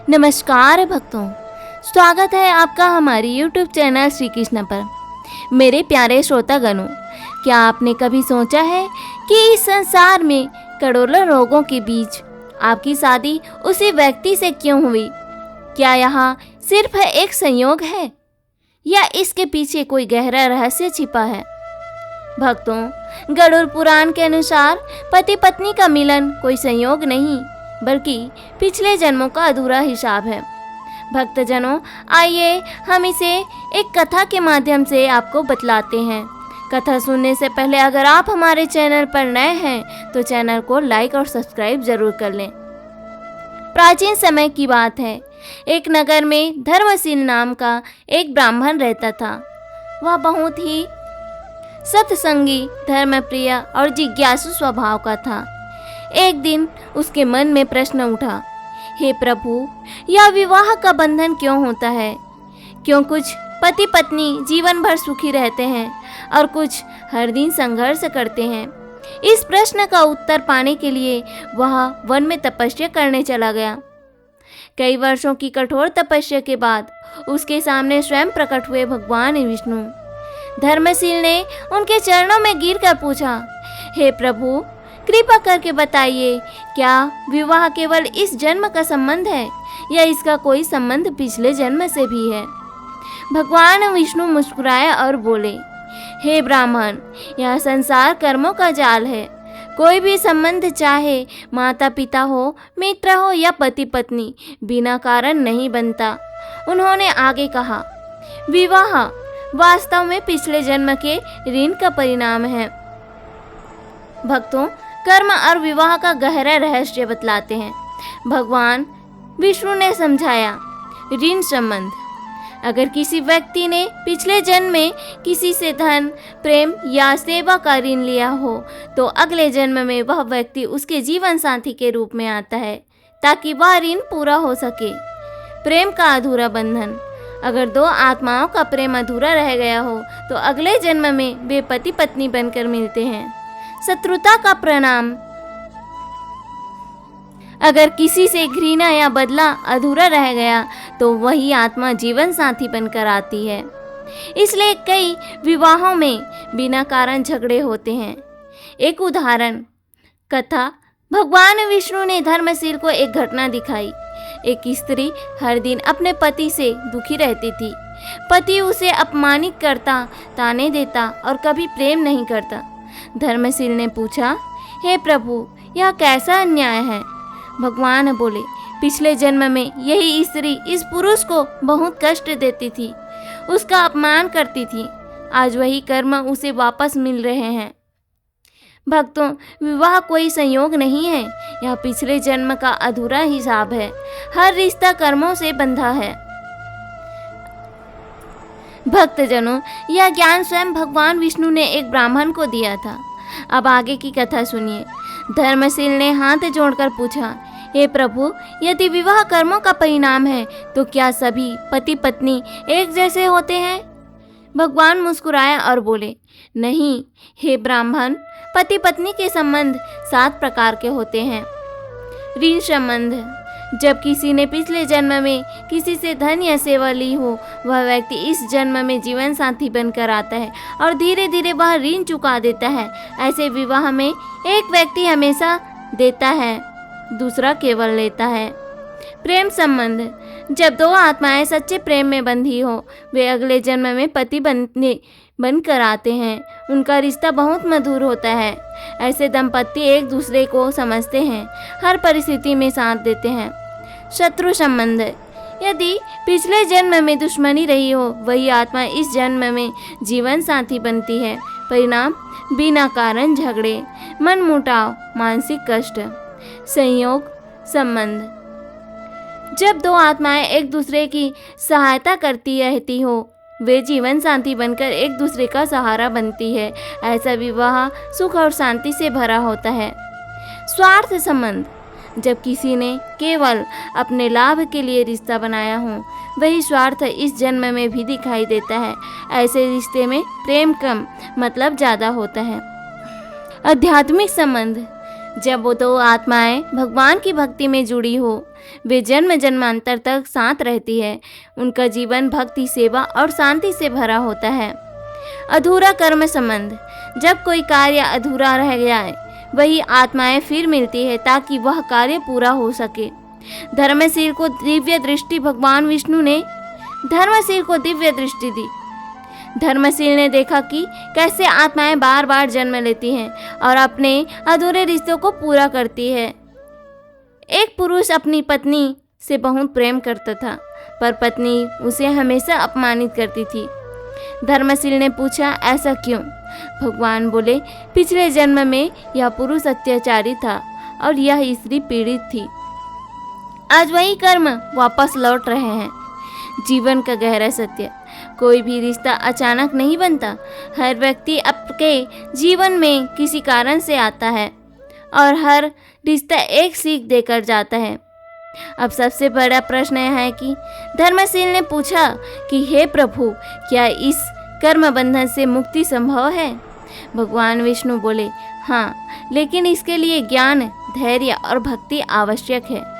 नमस्कार भक्तों, स्वागत है आपका हमारी YouTube चैनल श्री कृष्ण पर। मेरे प्यारे श्रोतागणों, क्या आपने कभी सोचा है कि इस संसार में करोड़ों लोगों के बीच आपकी शादी उसी व्यक्ति से क्यों हुई? क्या यहाँ सिर्फ एक संयोग है या इसके पीछे कोई गहरा रहस्य छिपा है? भक्तों, गरुड़ पुराण के अनुसार पति पत्नी का मिलन कोई संयोग नहीं बल्कि पिछले जन्मों का अधूरा हिसाब है। भक्तजनों, आइए हम इसे एक कथा के माध्यम से आपको बतलाते हैं। कथा सुनने से पहले अगर आप हमारे चैनल पर नए हैं तो चैनल को लाइक और सब्सक्राइब जरूर कर लें। प्राचीन समय की बात है, एक नगर में धर्मशील नाम का एक ब्राह्मण रहता था। वह बहुत ही सत्संगी, धर्मप्रिय और जिज्ञासु स्वभाव का था। एक दिन उसके मन में प्रश्न उठा, हे प्रभु, यह विवाह का बंधन क्यों होता है? क्यों कुछ पति पत्नी जीवन भर सुखी रहते हैं और कुछ हर दिन संघर्ष करते हैं? इस प्रश्न का उत्तर पाने के लिए वह वन में तपस्या करने चला गया। कई वर्षों की कठोर तपस्या के बाद उसके सामने स्वयं प्रकट हुए भगवान विष्णु। धर्मशील ने उनके चरणों में गिरकर पूछा, हे प्रभु, कृपा करके बताइए, क्या विवाह केवल इस जन्म का संबंध है या इसका कोई संबंध पिछले जन्म से भी है? भगवान विष्णु मुस्कुराए और बोले, हे ब्राह्मण, यह संसार कर्मों का जाल है। कोई भी संबंध, चाहे माता पिता हो, मित्र हो या पति पत्नी, बिना कारण नहीं बनता। उन्होंने आगे कहा, विवाह वास्तव में पिछले जन्म के ऋण का परिणाम है। भक्तों, कर्म और विवाह का गहरा रहस्य बतलाते हैं। भगवान विष्णु ने समझाया, ऋण संबंध। अगर किसी व्यक्ति ने पिछले जन्म में किसी से धन, प्रेम या सेवा का ऋण लिया हो तो अगले जन्म में वह व्यक्ति उसके जीवन साथी के रूप में आता है ताकि वह ऋण पूरा हो सके। प्रेम का अधूरा बंधन। अगर दो आत्माओं का प्रेम अधूरा रह गया हो तो अगले जन्म में वे पति पत्नी बनकर मिलते हैं। शत्रुता का परिणाम। अगर किसी से घृणा या बदला अधूरा रह गया तो वही आत्मा जीवन साथी बनकर आती है। इसलिए कई विवाहों में बिना कारण झगड़े होते हैं। एक उदाहरण कथा। भगवान विष्णु ने धर्मशील को एक घटना दिखाई। एक स्त्री हर दिन अपने पति से दुखी रहती थी। पति उसे अपमानित करता, ताने देता और कभी प्रेम नहीं करता। धर्मशील ने पूछा, हे प्रभु, यह कैसा अन्याय है? भगवान बोले, पिछले जन्म में यही स्त्री इस पुरुष को बहुत कष्ट देती थी, उसका अपमान करती थी। आज वही कर्म उसे वापस मिल रहे हैं। भक्तों, विवाह कोई संयोग नहीं है, यह पिछले जन्म का अधूरा हिसाब है। हर रिश्ता कर्मों से बंधा है। भक्तजनों, यह ज्ञान स्वयं भगवान विष्णु ने एक ब्राह्मण को दिया था। अब आगे की कथा सुनिए। धर्मशील ने हाथ जोड़कर पूछा, हे प्रभु, यदि विवाह कर्मों का परिणाम है तो क्या सभी पति पत्नी एक जैसे होते हैं? भगवान मुस्कुराए और बोले, नहीं हे ब्राह्मण, पति पत्नी के संबंध 7 प्रकार के होते हैं। ऋण संबंध। जब किसी ने पिछले जन्म में किसी से धन या सेवा ली हो, वह व्यक्ति इस जन्म में जीवन साथी बनकर आता है और धीरे धीरे वह ऋण चुका देता है। ऐसे विवाह में एक व्यक्ति हमेशा देता है, दूसरा केवल लेता है। प्रेम संबंध। जब दो आत्माएं सच्चे प्रेम में बंधी हो, वे अगले जन्म में पति बनकर आते हैं। उनका रिश्ता बहुत मधुर होता है। ऐसे दंपति एक दूसरे को समझते हैं, हर परिस्थिति में साथ देते हैं। शत्रु संबंध। यदि पिछले जन्म में दुश्मनी रही हो, वही आत्मा इस जन्म में जीवन साथी बनती है। परिणाम, बिना कारण झगड़े, मनमुटाव, मानसिक कष्ट। संयोग संबंध। जब दो आत्माएं एक दूसरे की सहायता करती रहती हो, वे जीवन साथी बनकर एक दूसरे का सहारा बनती है। ऐसा विवाह सुख और शांति से भरा होता है। स्वार्थ संबंध। जब किसी ने केवल अपने लाभ के लिए रिश्ता बनाया हो, वही स्वार्थ इस जन्म में भी दिखाई देता है। ऐसे रिश्ते में प्रेम कम, मतलब ज़्यादा होता है। आध्यात्मिक संबंध। जब वो दो आत्माएं भगवान की भक्ति में जुड़ी हो, वे जन्म जन्मांतर तक साथ रहती है। उनका जीवन भक्ति, सेवा और शांति से भरा होता है। अधूरा कर्म संबंध। जब कोई कार्य अधूरा रह जाए, वही आत्माएं फिर मिलती है ताकि वह कार्य पूरा हो सके। धर्मशील को दिव्य दृष्टि। भगवान विष्णु ने धर्मशील को दिव्य दृष्टि दी। धर्मशील ने देखा कि कैसे आत्माएं बार बार जन्म लेती हैं और अपने अधूरे रिश्तों को पूरा करती है। एक पुरुष अपनी पत्नी से बहुत प्रेम करता था, पर पत्नी उसे हमेशा अपमानित करती थी। धर्मशील ने पूछा, ऐसा क्यों? भगवान बोले, पिछले जन्म में यह पुरुष अत्याचारी था और यह स्त्री पीड़ित थी। आज वही कर्म वापस लौट रहे हैं। जीवन का गहरा सत्य। कोई भी रिश्ता अचानक नहीं बनता। हर व्यक्ति आपके जीवन में किसी कारण से आता है और हर रिश्ता एक सीख देकर जाता है। अब सबसे बड़ा प्रश्न यह है कि धर्मशील ने पूछा कि हे प्रभु, क्या इस कर्म बंधन से मुक्ति संभव है? भगवान विष्णु बोले, हाँ, लेकिन इसके लिए ज्ञान, धैर्य और भक्ति आवश्यक है।